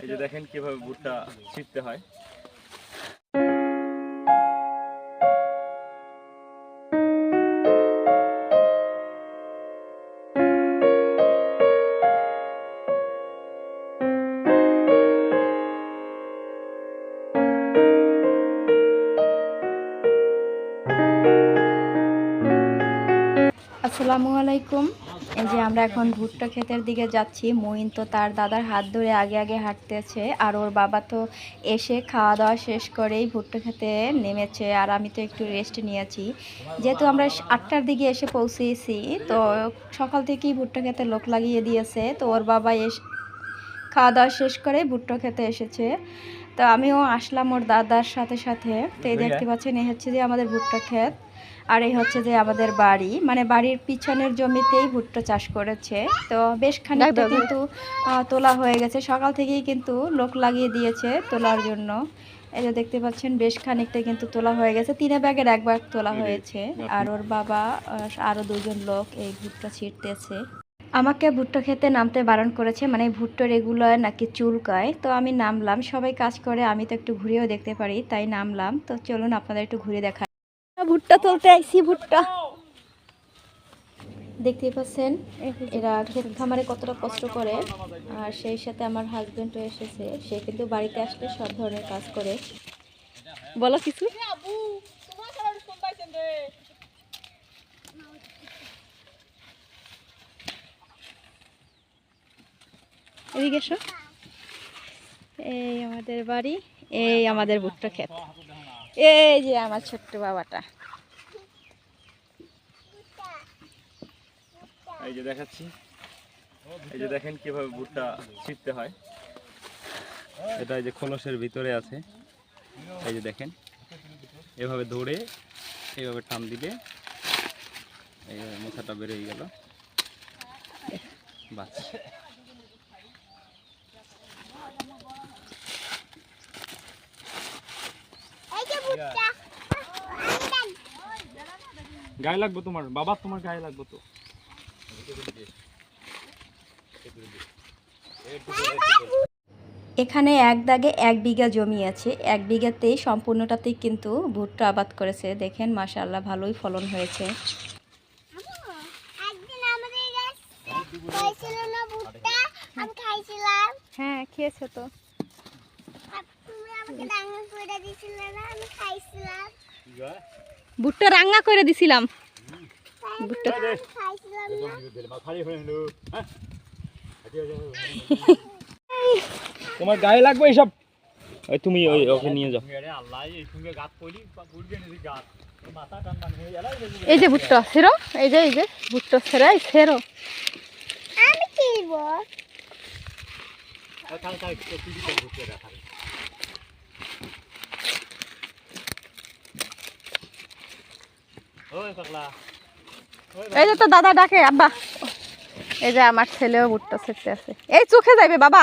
এই যে দেখেন কিভাবে ভুট্টা ছিঁড়তে হয়। আসসালামু আলাইকুম। এই যে আমরা এখন ভুট্টা ক্ষেতের দিকে যাচ্ছি। মুইন তো তার দাদার হাত ধরে আগে আগে হাঁটতেছে, আর ওর বাবা তো এসে খাওয়া দাওয়া শেষ করেই ভুট্টা খেতে নেমেছে, আর আমি তো একটু রেস্ট নিয়েছি। যেহেতু আমরা 8টার দিকে এসে পৌঁছেছি, তো সকাল থেকেই ভুট্টা খেতে লোক লাগিয়ে দিয়েছে। তো ওর বাবা খাওয়া দাওয়া শেষ করে ভুট্টা খেতে এসেছে। তো আমিও আসলাম ওর দাদার সাথে সাথে। তো এই দেখতে পাচ্ছেন, এই হচ্ছে যে আমাদের ভুট্টা ক্ষেত, আর এই হচ্ছে যে আমাদের বাড়ি, মানে বাড়ির পিছনের জমিতেই ভুট্টা চাষ করেছে। তো বেশ খানিকটা কিন্তু তোলা হয়ে গেছে, সকাল থেকেই কিন্তু লোক লাগিয়ে দিয়েছে তোলার জন্য। এই যে দেখতে পাচ্ছেন বেশ খানিকটা কিন্তু তোলা হয়ে গেছে, 3 ব্যাগের 1 ব্যাগ তোলা হয়েছে। আর ওর বাবা আরও 2জন লোক এই ভুট্টা ছিঁড়তেছে। আমাকে ভুট্টা খেতে নামতে বারণ করেছে, মানে ভুট্টা রেগুলার নাকি চুলকায়। তো আমি নামলাম, সবাই কাজ করে, আমি তো একটু ঘুরেও দেখতে পারি, তাই নামলাম। তো চলুন আপনাদের একটু ঘুরে দেখা। ভুট্টা তুলতে আইছি, ভুট্টা দেখতেই পাচ্ছেন এরা ক্ষেত খামারে কতটা কষ্ট করে। আর সেই সাথে আমার হাজবেন্ডও এসেছে, সে কিন্তু বাড়িতে আসলে সব ধরনের কাজ করে। বলো কিছু। এদিকে এসো। এই আমাদের বাড়ি, এই আমাদের ভুট্টা ক্ষেত, এই যে আমার ছোট্ট বাবাটা। এই যে দেখাচ্ছি, এই যে দেখেন কিভাবে ভুট্টা ছিঁড়তে হয়। এটা এই যে খোলসের ভিতরে আছে, এই যে দেখেন এভাবে ধরে এইভাবে টান দিলে এইভাবে মোছাটা বেরিয়ে গেল। বাস গায়ে লাগবে তোমার বাবা, তোমার গায়ে লাগবে তো। এখানে 1 দাগে 1 বিঘা জমি আছে, 1 বিঘাতেই সম্পূর্ণটাতেই কিন্তু ভুট্টা আবাদ করেছে। দেখেন মাশাআল্লাহ ভালোই ফলন হয়েছে। হ্যাঁ, খেয়েছো তো। ভুট্টা রান্না করে দিছিলাম। ভুট্টা তোমার গায়ে লাগবে এইসব, তুমি ওকে নিয়ে যাও। এই যে ভুট্টা ছেড়ো, এই যে ভুট্টা ছেড়াই ছেড়ো। আমি কিনব। এই যে তো দাদা ডাকে, আব্বা। এই যে আমার ছেলেও ভুট্টা ছেড়তে আছে, এই চোখে যাবে বাবা,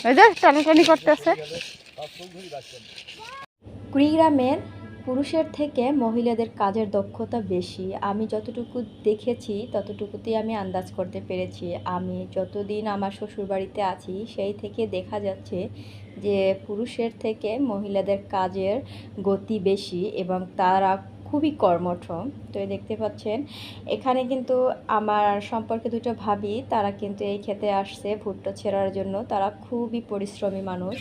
এই যে টানাটানি করতেছে। কুড়িগ্রামের পুরুষের থেকে মহিলাদের কাজের দক্ষতা বেশি। আমি যতটুকু দেখেছি ততটুকুতেই আমি আন্দাজ করতে পেরেছি। আমি যতদিন আমার শ্বশুরবাড়িতে আছি সেই থেকে দেখা যাচ্ছে যে পুরুষের থেকে মহিলাদের কাজের গতি বেশি এবং তারা খুবই কর্মঠ। তো দেখতে পাচ্ছেন এখানে কিন্তু আমার সম্পর্কে 2টা ভাবি, তারা কিন্তু এই খেতে আসছে ভুট্টা ছেঁড়ার জন্য। তারা খুবই পরিশ্রমী মানুষ।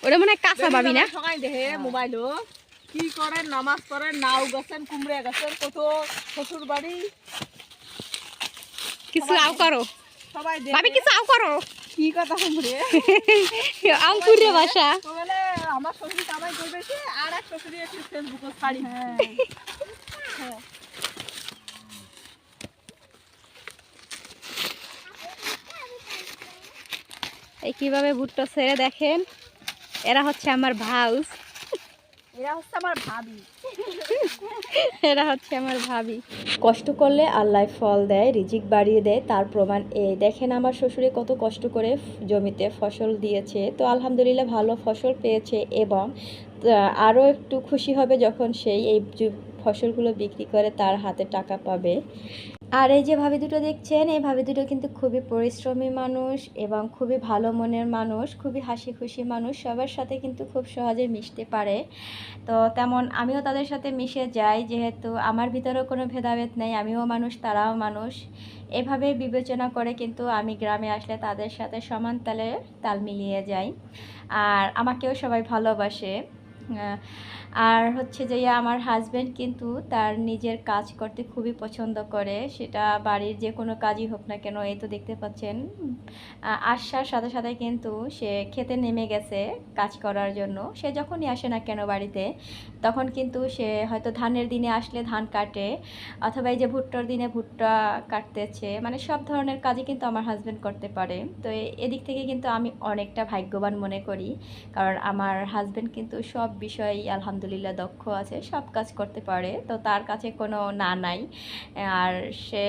ওটা মনে হয় কাঁচা ভাবি না? সবাই দেখে মোবাইল কি করেন, নামাজ পড়েন, নাও গেছেন, কুমড়ে গেছেন, কত শ্বশুর বাড়ি। কিছু আও করো সবাই ভাবি, কিছু আও করো। কি কথা কুমড়ে আঙ্কুরে ভাষা। বলে আমার শ্বশুর কামাই করবে, আর এক শ্বশুরি একটু ফেসবুকে ছাড়ি। হ্যাঁ এই কিভাবে ভুট্টা ছেড়ে দেখেন, এরা হচ্ছে আমার ভাউজ, এরা হচ্ছে আমার ভাবি। এরা হচ্ছে আমার ভাবি। কষ্ট করলে আল্লাহ ফল দেয়, রিজিক বাড়িয়ে দেয়, তার প্রমাণ এই দেখেন আমার শ্বশুরে কত কষ্ট করে জমিতে ফসল দিয়েছে। তো আলহামদুলিল্লাহ ভালো ফসল পেয়েছে, এবং আরও একটু খুশি হবে যখন সেই এই ফসলগুলো বিক্রি করে তার হাতে টাকা পাবে। আর এই যে ভাবি দুটো দেখছেন, এই ভাবি দুটো কিন্তু খুবই পরিশ্রমী মানুষ এবং খুবই ভালো মনের মানুষ, খুবই হাসি খুশি মানুষ, সবার সাথে কিন্তু খুব সহজে মিশতে পারে। তো তেমন আমিও তাদের সাথে মিশে যাই, যেহেতু আমার ভিতরেও কোনো ভেদাভেদ নেই, আমিও মানুষ তারাও মানুষ। এভাবে বিবেচনা করে কিন্তু আমি গ্রামে আসলে তাদের সাথে সমান তালে তাল মিলিয়ে যাই, আর আমাকেও সবাই ভালোবাসে। আর হচ্ছে যে আমার হাজব্যান্ড কিন্তু তার নিজের কাজ করতে খুবই পছন্দ করে, সেটা বাড়ির যে কোনো কাজই হোক না কেন। এই তো দেখতে পাচ্ছেন আসার সাথে সাথে কিন্তু সে খেতে নেমে গেছে কাজ করার জন্য। সে যখনই আসে না কেন বাড়িতে, তখন কিন্তু সে হয়তো ধানের দিনে আসলে ধান কাটে, অথবা এই যে ভুট্টার দিনে ভুট্টা কাটতেছে, মানে সব ধরনের কাজই কিন্তু আমার হাজব্যান্ড করতে পারে। তো এদিক থেকে কিন্তু আমি অনেকটা ভাগ্যবান মনে করি, কারণ আমার হাজব্যান্ড কিন্তু সব বিষয়ে আলহামদুলিল্লাহ দক্ষ আছে, সব কাজ করতে পারে। তো তার কাছে কোনো না নাই, আর সে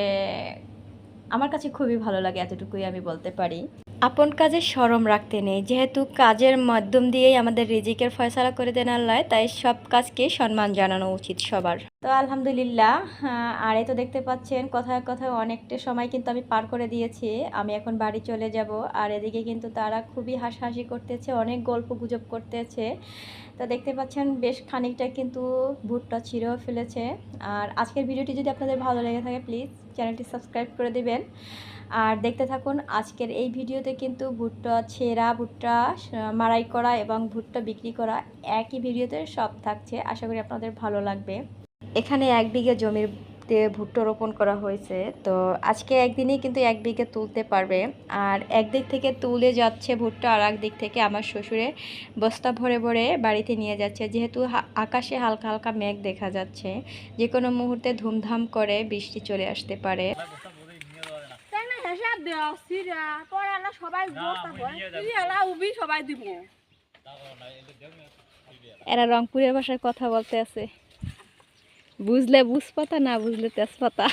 আমার কাছে খুবই ভালো লাগে, এতটুকুই আমি বলতে পারি। আপন কাজে শরম রাখতে নেই, যেহেতু কাজের মাধ্যম দিয়েই আমাদের রিজিকের ফয়সালা করে দেন আল্লাহ, তাই সব কাজকে সম্মান জানানো উচিত সবার। তো আলহামদুলিল্লাহ। আর এই তো দেখতে পাচ্ছেন কথায় কথায় অনেকটা সময় কিন্তু আমি পার করে দিয়েছি, আমি এখন বাড়ি চলে যাব। আর এদিকে কিন্তু তারা খুবই হাসাহাসি করতেছে, অনেক গল্প গুজব করতেছে। তো দেখতে পাচ্ছেন বেশ খানিকটা কিন্তু ভুট্টা ছিঁড়েও ফেলেছে। আর আজকের ভিডিওটি যদি আপনাদের ভালো লেগে থাকে, প্লিজ চ্যানেলটি সাবস্ক্রাইব করে দেবেন আর দেখতে থাকুন। আজকের এই ভিডিওতে কিন্তু ভুট্টা ছেঁড়া, ভুট্টা মাড়াই করা এবং ভুট্টা বিক্রি করা একই ভিডিওতে সব থাকছে, আশা করি আপনাদের ভালো লাগবে। এখানে 1 বিঘা জমিতে ভুট্টা রোপণ করা হয়েছে, তো আজকে একদিনেই কিন্তু 1 বিঘা তুলতে পারবে। আর একদিক থেকে তুলে যাচ্ছে ভুট্টা, আর এক দিক থেকে আমার শ্বশুরে বস্তা ভরে ভরে বাড়িতে নিয়ে যাচ্ছে, যেহেতু আকাশে হালকা হালকা মেঘ দেখা যাচ্ছে, যে কোনো মুহূর্তে ধুমধাম করে বৃষ্টি চলে আসতে পারে। এরা রংপুরের ভাষায় কথা বলতে আছে, বুঝলে বুঝপাতা, না বুঝলে তেজপাতা।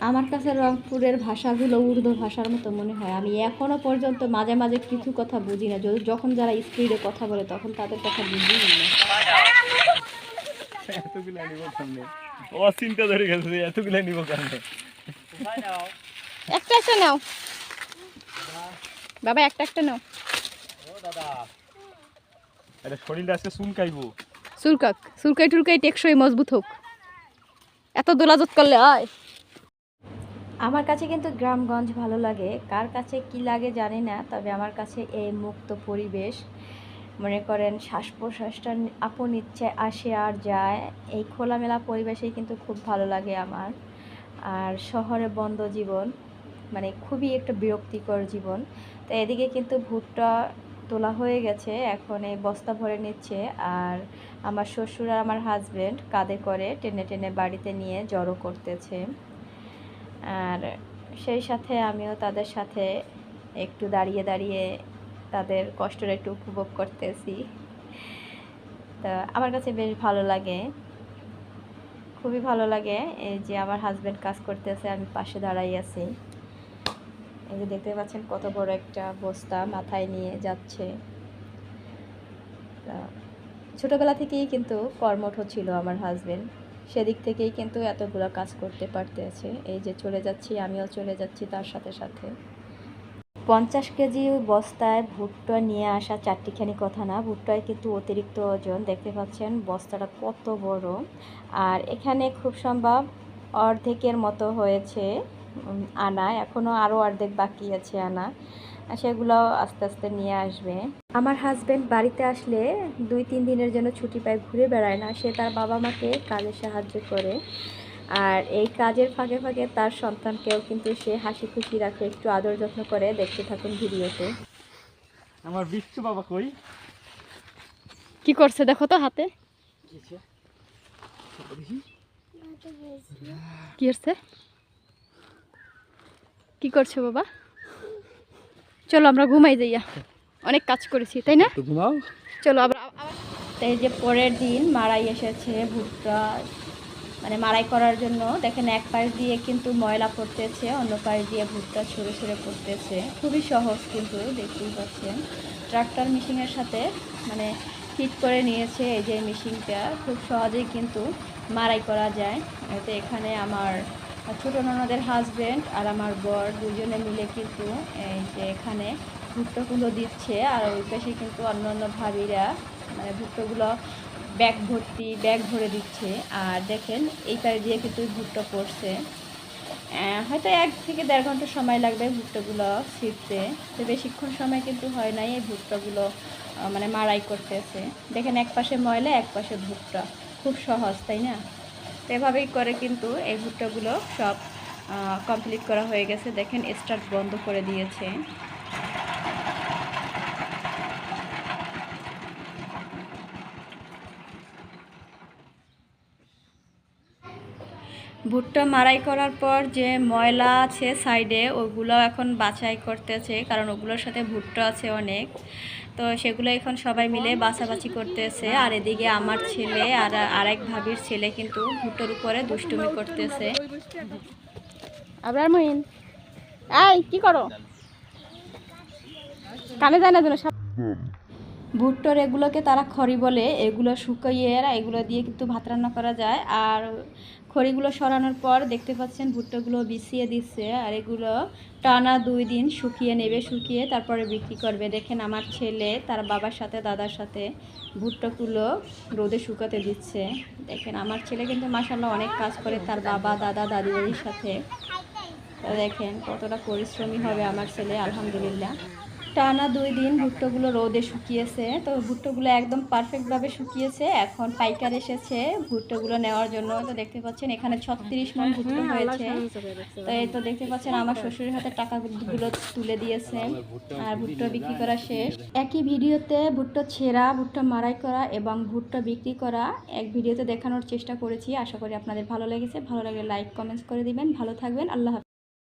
আমার কাছে রংপুরের ভাষাগুলো উর্দু ভাষার মতো মনে হয়। আমি এখনো পর্যন্ত মাঝে মাঝে কিছু কথা বুঝি না, যখন যারা স্পিডে কথা বলে তখন তাদের কথা বুঝি না। এতগুলা নিব কেমনে? ও চিন্তা ধরে গেছে, এতগুলা নিব কেমনে? একটা একটা নাও বাবা, একটা একটা নাও। ও দাদা, এটা শরীরটা আজকে চুলকাইবো। সুরকাই টুরকাই টেকসই মজবুত হোক, এত দোলাজত করলে হয়। আমার কাছে কিন্তু গ্রামগঞ্জ ভালো লাগে, কার কাছে কি লাগে জানি না, তবে আমার কাছে এই মুক্ত পরিবেশ, মনে করেন শ্বাস প্রশ্বাসটা আপন ইচ্ছায় আসে আর যায়, এই খোলামেলা পরিবেশেই কিন্তু খুব ভালো লাগে আমার। আর শহরে বন্ধ জীবন মানে খুবই একটা বিরক্তিকর জীবন। তো এদিকে কিন্তু ভুট্টা তোলা হয়ে গেছে, এখন এই বস্তা ভরে নিচ্ছে, আর আমার শ্বশুর আর আমার হাজব্যান্ড কাঁধে করে টেনে টেনে বাড়িতে নিয়ে জড়ো করতেছে। আর সেই সাথে আমিও তাদের সাথে একটু দাঁড়িয়ে দাঁড়িয়ে তাদের কষ্টটা একটু উপভোগ করতেছি। তো আমার কাছে বেশ ভালো লাগে, খুবই ভালো লাগে। এই যে আমার হাজব্যান্ড কাজ করতেছে, আমি পাশে দাঁড়াই আছি। এই যে দেখতে পাচ্ছেন কত বড় একটা বস্তা মাথায় নিয়ে যাচ্ছে। ছোটবেলা থেকেই কিন্তু কর্মঠ ছিল আমার হাজব্যান্ড, সেদিক থেকেই কিন্তু এতগুলো কাজ করতে পারতেছে। এই যে চলে যাচ্ছি, আমিও চলে যাচ্ছি তার সাথে সাথে। 50 কেজি বস্তায় ভুট্টা নিয়ে আসা চারটিখানি কথা না, ভুট্টায় কিন্তু অতিরিক্ত ওজন। দেখতে পাচ্ছেন বস্তাটা কত বড়, আর এখানে খুব সম্ভব অর্ধেকের মতো হয়েছে আনা, এখনও আরও অর্ধেক বাকি আছে আনা, সেগুলো আস্তে আস্তে নিয়ে আসবে। আমার হাজব্যান্ড বাড়িতে আসলে 2-3 দিনের জন্য ছুটি পায়, ঘুরে বেড়ায় না, সে তার বাবা মাকে কাজে সাহায্য করে, আর এই কাজের ফাঁকে ফাঁকে তার সন্তানকেও কিন্তু সে হাসি খুশি রাখে, একটু আদর যত্ন করে। দেখতে থাকুন ভিডিওতে। আমার বিচ্ছু বাবা কই? কি করছে দেখো তো হাতে, কি হচ্ছে, কি করছো বাবা? চলো আমরা ঘুমাই যাইয়া, অনেক কাজ করেছি তাই না? তো ঘুমাও। চলো আবার। এই যে পরের দিন মাড়াই এসেছে ভুট্টা, মানে মাড়াই করার জন্য। দেখেন এক পাশ দিয়ে কিন্তু ময়লা পড়তেছে, অন্য পাশ দিয়ে ভুট্টা ছড়ে ছড়ে পড়তেছে। খুবই সহজ কিন্তু, দেখতেই পাচ্ছেন ট্রাক্টর মেশিনের সাথে মানে ফিট করে নিয়েছে এই যে মেশিনটা, খুব সহজেই কিন্তু মাড়াই করা যায়। তো এখানে আমার ছোটো ননদের হাজব্যান্ড আর আমার বর দুজনে মিলে কিন্তু এই যে এখানে ভুট্টাগুলো দিচ্ছে, আর ওই পাশে কিন্তু অন্য অন্য ভাবিরা মানে ভুট্টাগুলো ব্যাগ ভরে দিচ্ছে। আর দেখেন এই পাড়ে দিয়ে কিন্তু ভুট্টা পড়ছে। হয়তো 1 থেকে 1.5 ঘন্টা সময় লাগবে ভুট্টাগুলো ছিঁড়তে। তো বেশিক্ষণ সময় কিন্তু হয় নাই এই ভুট্টাগুলো মানে মাড়াই করতেছে। দেখেন এক পাশে ময়লা এক পাশে ভুট্টা, খুব সহজ তাই না? তো এভাবেই করে কিন্তু এই ভুট্টাগুলো সব কমপ্লিট করা হয়ে গেছে। দেখেন স্টার্ট বন্ধ করে দিয়েছে। ভুট্টা মাড়াই করার পর যে ময়লা আছে সাইডে ওগুলো এখন বাছাই করতেছে, কারণ ওগুলোর সাথে ভুট্টা আছে অনেক। তো সেগুলো এখন সবাই মিলে বাছাবাছি করতেছে। আর এদিকে আমার ছেলে আর আরেক ভাবির ছেলে কিন্তু ভুট্টার উপরে দুষ্টুমি করতেছে। আবরার মহিন, এই কি করো? কানে যায় না যেন। ভুট্টার এগুলোকে তারা খড়ি বলে, এগুলো শুকিয়ে এগুলো দিয়ে কিন্তু ভাত রান্না করা যায়। আর খড়িগুলো সরানোর পর দেখতে পাচ্ছেন ভুট্টাগুলো বিছিয়ে দিচ্ছে, আর এগুলো টানা 2 দিন শুকিয়ে নেবে, শুকিয়ে তারপরে বিক্রি করবে। দেখেন আমার ছেলে তার বাবার সাথে দাদার সাথে ভুট্টাগুলো রোদে শুকাতে দিচ্ছে। দেখেন আমার ছেলে কিন্তু মাশাআল্লাহ অনেক কাজ করে তার বাবা দাদা দাদির সাথে। তো দেখেন কতটা পরিশ্রমী হবে আমার ছেলে, আলহামদুলিল্লাহ। টানা 2 দিন ভুট্টাগুলো রোদে শুকিয়েছে। তো ভুট্টাগুলো একদম পারফেক্টভাবে শুকিয়েছে। এখন পাইকার এসেছে ভুট্টাগুলো নেওয়ার জন্য। তো দেখতে পাচ্ছেন এখানে 36 মণ ভুট্টা হয়েছে। তো এই তো দেখতে পাচ্ছেন আমার শ্বশুরের হাতে টাকাগুলো তুলে দিয়েছে, আর ভুট্টা বিক্রি করা শেষ। একই ভিডিওতে ভুট্টা ছেঁড়া, ভুট্টা মাড়াই করা এবং ভুট্টা বিক্রি করা এক ভিডিওতে দেখানোর চেষ্টা করেছি। আশা করি আপনাদের ভালো লেগেছে। ভালো লাগলে লাইক কমেন্টস করে দিবেন। ভালো থাকবেন। আল্লাহ হাফেজ।